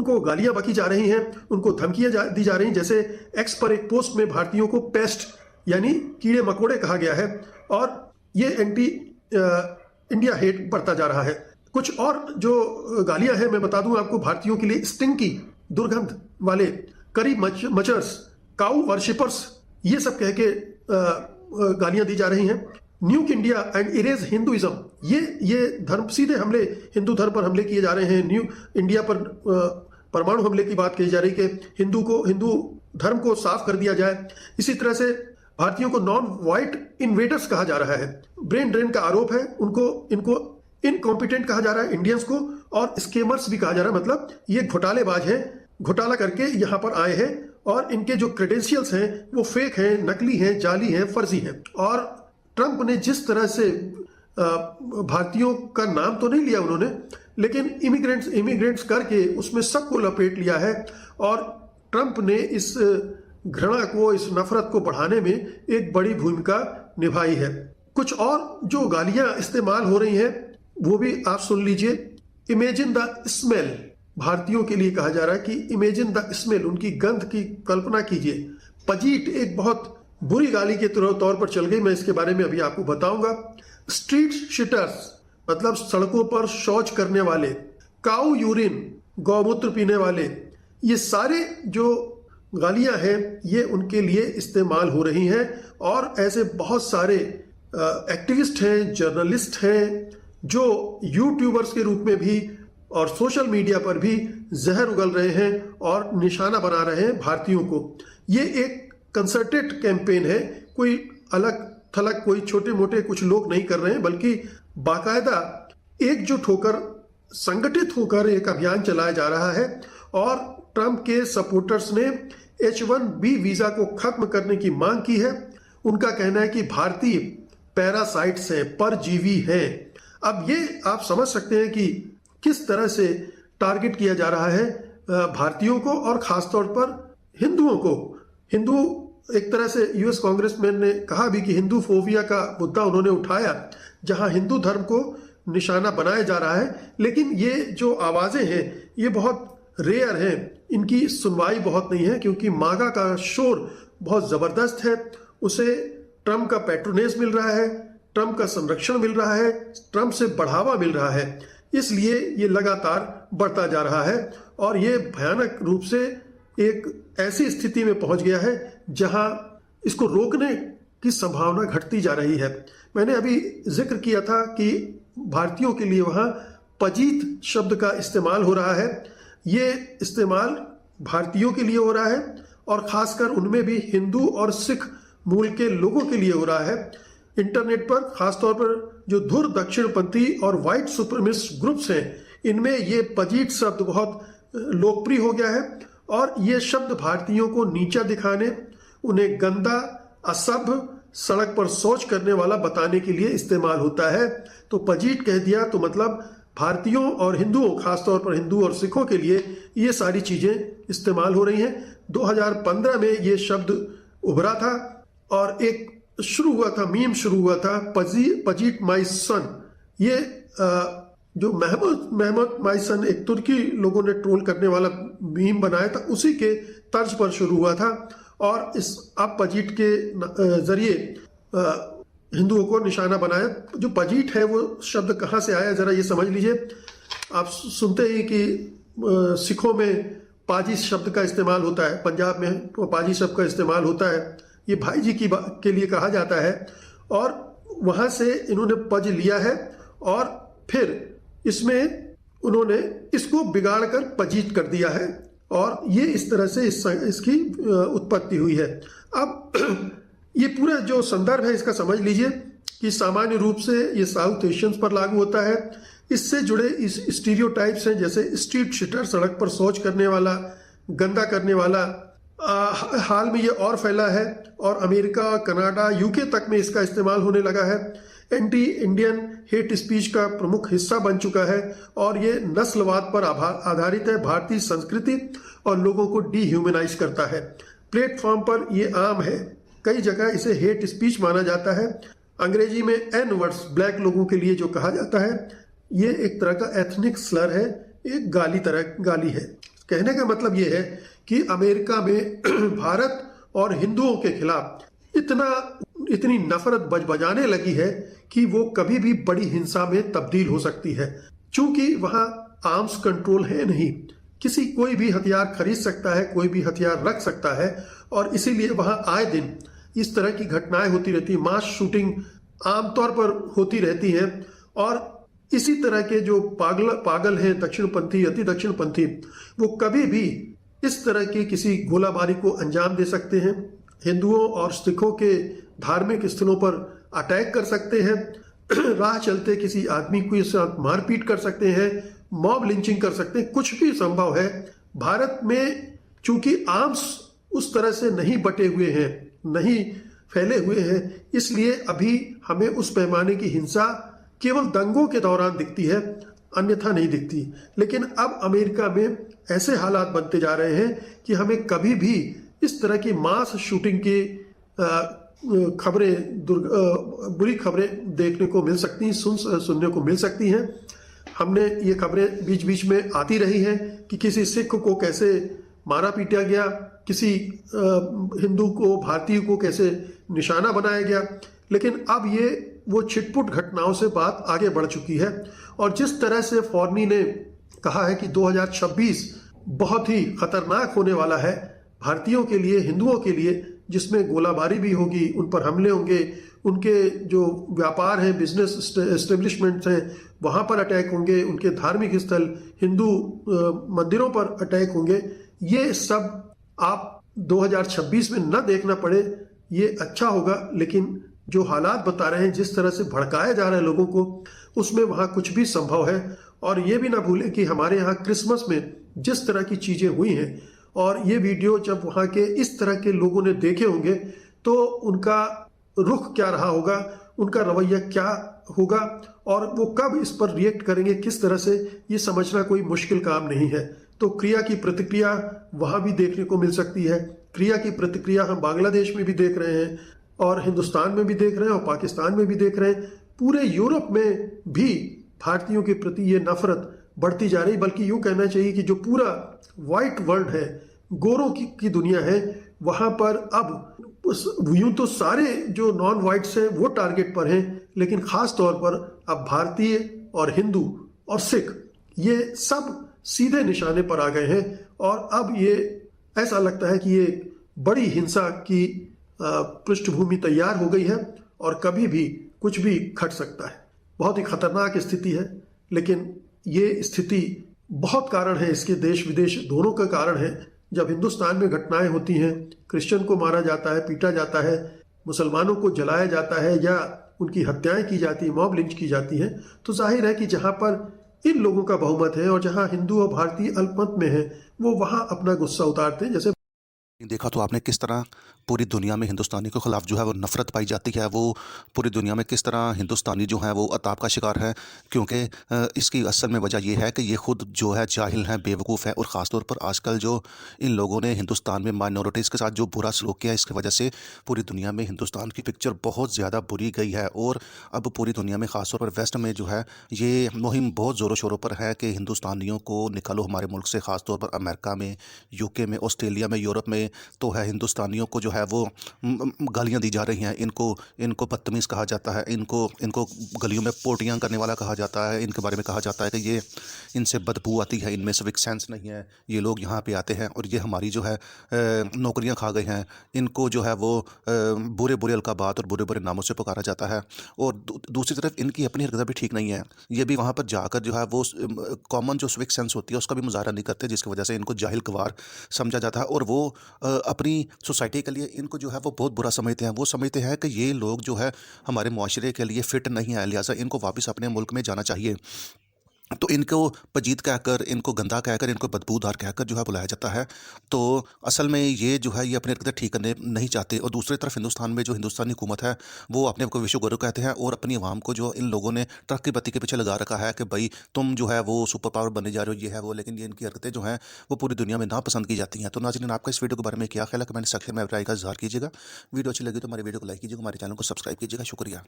उनको गालियां बकी जा रही हैं, उनको धमकियां दी जा रही हैं। जैसे एक्स पर एक पोस्ट में भारतीयों को पेस्ट यानी कीड़े मकोड़े कहा गया है और ये एंटी इंडिया हेट बढ़ता जा रहा है। कुछ और जो गालियां हैं मैं बता दूं आपको, भारतीयों के लिए स्टिंकी, दुर्गंध वाले, करी मचर्स, काउ वर्शिपर्स, ये सब कह के गालियां दी जा रही हैं। न्यूक इंडिया एंड इरेज हिंदुइज्म, ये धर्म सीधे हमले, हिंदू धर्म पर हमले किए जा रहे हैं। न्यू इंडिया पर परमाणु हमले की बात कही जा रही कि हिंदू धर्म को साफ कर दिया जाए। इसी तरह से भारतीयों को नॉन व्हाइट इन्वेडर्स कहा जा रहा है। ब्रेन ड्रेन का आरोप है, इनको इनकॉम्पिटेंट कहा जा रहा है इंडियंस को, और स्केमर्स भी कहा जा रहा है, मतलब ये घोटालेबाज हैं, घोटाला करके यहाँ पर आए हैं और इनके जो क्रेडेंशियल्स हैं वो फेक हैं, नकली हैं, जाली हैं, फर्जी हैं। और ट्रंप ने जिस तरह से भारतीयों का नाम तो नहीं लिया उन्होंने, लेकिन इमिग्रेंट्स करके उसमें सबको लपेट लिया है और ट्रंप ने इस घृणा को, इस नफरत को बढ़ाने में एक बड़ी भूमिका निभाई है। कुछ और जो गालियां इस्तेमाल हो रही हैं वो भी आप सुन लीजिए। इमेजिन द स्मेल, भारतीयों के लिए कहा जा रहा है कि इमेजिन द स्मेल, उनकी गंध की कल्पना कीजिए। पजीट एक बहुत बुरी गाली के तौर पर चल गई, मैं इसके बारे में अभी आपको बताऊंगा। स्ट्रीट शिटर्स मतलब सड़कों पर शौच करने वाले, काऊ यूरिन गौमूत्र पीने वाले, ये सारे जो गालियां हैं ये उनके लिए इस्तेमाल हो रही हैं। और ऐसे बहुत सारे एक्टिविस्ट हैं, जर्नलिस्ट हैं जो यूट्यूबर्स के रूप में भी और सोशल मीडिया पर भी जहर उगल रहे हैं और निशाना बना रहे हैं भारतीयों को। ये एक कंसर्टेड कैंपेन है, कोई अलग थलग कोई छोटे मोटे कुछ लोग नहीं कर रहे हैं, बल्कि बाकायदा एकजुट होकर, संगठित होकर एक अभियान चलाया जा रहा है। और ट्रंप के सपोर्टर्स ने H1B वीजा को खत्म करने की मांग की है। उनका कहना है कि भारतीय पैरासाइट्स हैं, परजीवी हैं। अब ये आप समझ सकते हैं कि किस तरह से टारगेट किया जा रहा है भारतीयों को और खासतौर पर हिंदुओं को। हिंदू एक तरह से यूएस कांग्रेसमैन ने कहा भी कि हिंदू फोबिया का मुद्दा उन्होंने उठाया, जहां हिंदू धर्म को निशाना बनाया जा रहा है। लेकिन ये जो आवाजें हैं ये बहुत रेयर हैं, इनकी सुनवाई बहुत नहीं है, क्योंकि मागा का शोर बहुत जबरदस्त है। उसे ट्रंप का पैट्रोनेज मिल रहा है, ट्रंप का संरक्षण मिल रहा है, ट्रंप से बढ़ावा मिल रहा है, इसलिए ये लगातार बढ़ता जा रहा है और ये भयानक रूप से एक ऐसी स्थिति में पहुंच गया है जहां इसको रोकने की संभावना घटती जा रही है। मैंने अभी जिक्र किया था कि भारतीयों के लिए वहां पजीत शब्द का इस्तेमाल हो रहा है। ये इस्तेमाल भारतीयों के लिए हो रहा है और खासकर उनमें भी हिंदू और सिख मूल के लोगों के लिए हो रहा है। इंटरनेट पर खासतौर पर जो धुर दक्षिणपंथी और व्हाइट सुपरमिस्ट ग्रुप्स हैं, इनमें ये पजीट शब्द बहुत लोकप्रिय हो गया है और ये शब्द भारतीयों को नीचा दिखाने, उन्हें गंदा, असभ्य, सड़क पर शौच करने वाला बताने के लिए इस्तेमाल होता है। तो पजीट कह दिया तो मतलब भारतीयों और हिंदुओं, खासतौर पर हिंदू और सिखों के लिए ये सारी चीजें इस्तेमाल हो रही हैं। 2015 में ये शब्द उभरा था और एक शुरू हुआ था, मीम शुरू हुआ था, पजीट माई सन। ये जो महमूद माई सन एक तुर्की लोगों ने ट्रोल करने वाला मीम बनाया था, उसी के तर्ज पर शुरू हुआ था और इस अब पजीट के जरिए हिंदुओं को निशाना बनाया। जो पजीट है वो शब्द कहाँ से आया जरा ये समझ लीजिए। आप सुनते ही कि सिखों में पाजी शब्द का इस्तेमाल होता है, पंजाब में पाजी शब्द का इस्तेमाल होता है, ये भाई जी के लिए कहा जाता है और वहां से इन्होंने पज लिया है और फिर इसमें उन्होंने इसको बिगाड़ कर पजीत कर दिया है और ये इस तरह से इसकी उत्पत्ति हुई है। अब ये पूरा जो संदर्भ है इसका समझ लीजिए कि सामान्य रूप से ये साउथ एशियंस पर लागू होता है। इससे जुड़े इस स्टीरियोटाइप्स हैं, जैसे स्ट्रीट शिटर, सड़क पर शौच करने वाला, गंदा करने वाला। हाल में ये और फैला है और अमेरिका, कनाडा, यूके तक में इसका इस्तेमाल होने लगा है। एंटी इंडियन हेट स्पीच का प्रमुख हिस्सा बन चुका है और ये नस्लवाद पर आधारित है, भारतीय संस्कृति और लोगों को डिह्यूमनाइज करता है। प्लेटफॉर्म पर ये आम है, कई जगह इसे हेट स्पीच माना जाता है। अंग्रेजी में एन वर्ड्स ब्लैक लोगों के लिए जो कहा जाता है, ये एक तरह का एथनिक स्लर है, एक गाली है। कहने का मतलब ये है कि अमेरिका में भारत और हिंदुओं के खिलाफ इतनी नफरत बजाने लगी है कि वो कभी भी बड़ी हिंसा में तब्दील हो सकती है। चूंकि वहां आर्म्स कंट्रोल है नहीं, कोई भी हथियार खरीद सकता है, कोई भी हथियार रख सकता है, और इसीलिए वहां आए दिन इस तरह की घटनाएं होती रहती हैं। मास शूटिंग आमतौर पर होती रहती हैं, और इसी तरह के जो पागल हैं दक्षिणपंथी, अति दक्षिणपंथी, वो कभी भी इस तरह की किसी गोलाबारी को अंजाम दे सकते हैं। हिंदुओं और सिखों के धार्मिक स्थलों पर अटैक कर सकते हैं, राह चलते किसी आदमी को साथ मारपीट कर सकते हैं, मॉब लिंचिंग कर सकते हैं, कुछ भी संभव है। भारत में चूंकि आर्म्स उस तरह से नहीं बटे हुए हैं, नहीं फैले हुए हैं, इसलिए अभी हमें उस पैमाने की हिंसा केवल दंगों के दौरान दिखती है, अन्यथा नहीं दिखती। लेकिन अब अमेरिका में ऐसे हालात बनते जा रहे हैं कि हमें कभी भी इस तरह की मास शूटिंग की खबरें, बुरी खबरें देखने को मिल सकती हैं, सुनने को मिल सकती हैं। हमने ये खबरें बीच बीच में आती रही हैं कि किसी सिख को कैसे मारा पीटा गया, किसी हिंदू को, भारतीय को कैसे निशाना बनाया गया। लेकिन अब ये वो छिटपुट घटनाओं से बात आगे बढ़ चुकी है, और जिस तरह से फॉर्नी ने कहा है कि 2026 बहुत ही खतरनाक होने वाला है भारतीयों के लिए, हिंदुओं के लिए, जिसमें गोलाबारी भी होगी, उन पर हमले होंगे, उनके जो व्यापार हैं, बिजनेस एस्टेब्लिशमेंट्स हैं, वहाँ पर अटैक होंगे, उनके धार्मिक स्थल, हिंदू मंदिरों पर अटैक होंगे। ये सब आप 2026 में न देखना पड़े, ये अच्छा होगा। लेकिन जो हालात बता रहे हैं, जिस तरह से भड़काया जा रहा है लोगों को, उसमें वहाँ कुछ भी संभव है। और ये भी ना भूलें कि हमारे यहाँ क्रिसमस में जिस तरह की चीज़ें हुई हैं, और ये वीडियो जब वहाँ के इस तरह के लोगों ने देखे होंगे, तो उनका रुख क्या रहा होगा, उनका रवैया क्या होगा, और वो कब इस पर रिएक्ट करेंगे, किस तरह से, ये समझना कोई मुश्किल काम नहीं है। तो क्रिया की प्रतिक्रिया वहाँ भी देखने को मिल सकती है। क्रिया की प्रतिक्रिया हम बांग्लादेश में भी देख रहे हैं, और हिंदुस्तान में भी देख रहे हैं, और पाकिस्तान में भी देख रहे हैं। पूरे यूरोप में भी भारतीयों के प्रति ये नफरत बढ़ती जा रही, बल्कि यूँ कहना चाहिए कि जो पूरा वाइट वर्ल्ड है, गोरों की दुनिया है, वहाँ पर अब यूँ तो सारे जो नॉन वाइट्स हैं वो टारगेट पर हैं, लेकिन ख़ास तौर पर अब भारतीय और हिंदू और सिख, ये सब सीधे निशाने पर आ गए हैं। और अब ये ऐसा लगता है कि ये बड़ी हिंसा की पृष्ठभूमि तैयार हो गई है, और कभी भी कुछ भी घट सकता है। बहुत ही खतरनाक स्थिति है, लेकिन ये स्थिति बहुत कारण है इसके, देश विदेश दोनों का कारण है। जब हिंदुस्तान में घटनाएं होती हैं, क्रिश्चियन को मारा जाता है, पीटा जाता है, मुसलमानों को जलाया जाता है, या उनकी हत्याएं की जाती, मॉब लिंच की जाती हैं, तो जाहिर है कि जहाँ पर इन लोगों का बहुमत है और जहाँ हिंदू और भारतीय अल्पमत में है, वो वहाँ अपना गुस्सा उतारते हैं। जैसे देखा तो आपने किस तरह पूरी दुनिया में हिंदुस्तानी के ख़िलाफ़ जो है वो नफ़रत पाई जाती है। वो पूरी दुनिया में किस तरह हिंदुस्तानी जो है वो अताप का शिकार है, क्योंकि इसकी असल में वजह ये है कि ये ख़ुद जो है जाहिल हैं, बेवकूफ़ हैं। और ख़ास तौर पर आजकल जो इन लोगों ने हिंदुस्तान में माइनॉरिटीज़ के साथ जो बुरा सलूक किया है, इसकी वजह से पूरी दुनिया में हिंदुस्तान की पिक्चर बहुत ज़्यादा बुरी गई है। और अब पूरी दुनिया में ख़ास तौर पर वेस्ट में जो है ये मुहिम बहुत ज़ोरों शोरों पर है कि हिंदुस्तानियों को निकालो हमारे मुल्क से। ख़ास तौर पर अमेरिका में, यूके में, ऑस्ट्रेलिया में, यूरोप में तो है हिंदुस्तानियों को जो है वो गालियाँ दी जा रही हैं। इनको बदतमीज़ कहा जाता है, इनको गलियों में पोटियाँ करने वाला कहा जाता है। इनके बारे में कहा जाता है कि ये इनसे बदबू आती है, इनमें सिविक सेंस नहीं है, ये लोग यहाँ पे आते हैं और ये हमारी जो है नौकरियाँ खा गए हैं। इनको जो है वो बुरे बुरे अलकाबात और बुरे बुरे नामों से पुकारा जाता है। और दूसरी तरफ इनकी अपनी हरकत भी ठीक नहीं है। ये भी वहाँ पर जाकर जो है वो कॉमन जो सिविक सेंस होती है उसका भी मुजाहरा नहीं करते, जिसकी वजह से इनको जाहिल गवार समझा जाता है। और वो अपनी सोसाइटी के लिए इनको जो है वो बहुत बुरा समझते हैं। वो समझते हैं कि ये लोग जो है हमारे मुआशरे के लिए फ़िट नहीं है, लिहाजा इनको वापस अपने मुल्क में जाना चाहिए। तो इनको पजीत कहकर, इनको गंदा कहकर, इनको बदबूदार कहकर जो है बुलाया जाता है। तो असल में ये जो है ये अपनी हरकतें ठीक करने नहीं चाहते। और दूसरी तरफ हिंदुस्तान में जो हिंदुस्तानी हुकूमत है वो अपने आप को विश्व गुरु कहते हैं, और अपनी आवाम को जो इन लोगों ने ट्रक की बत्ती के पीछे लगा रखा है कि भाई तुम जो है वो सुपर पावर बनने जा रहे हो, ये है वो। लेकिन ये इनकी हरकतें जो हैं वो पूरी दुनिया में नापसंद की जाती हैं। तो नाज़रीन, आपका इस वीडियो के बारे में क्या ख्याल है, कमेंट सेक्शन में राय का इज़हार कीजिएगा। वीडियो अच्छी लगी तो हमारे वीडियो को लाइक कीजिएगा, हमारे चैनल को सब्सक्राइब कीजिएगा। शुक्रिया।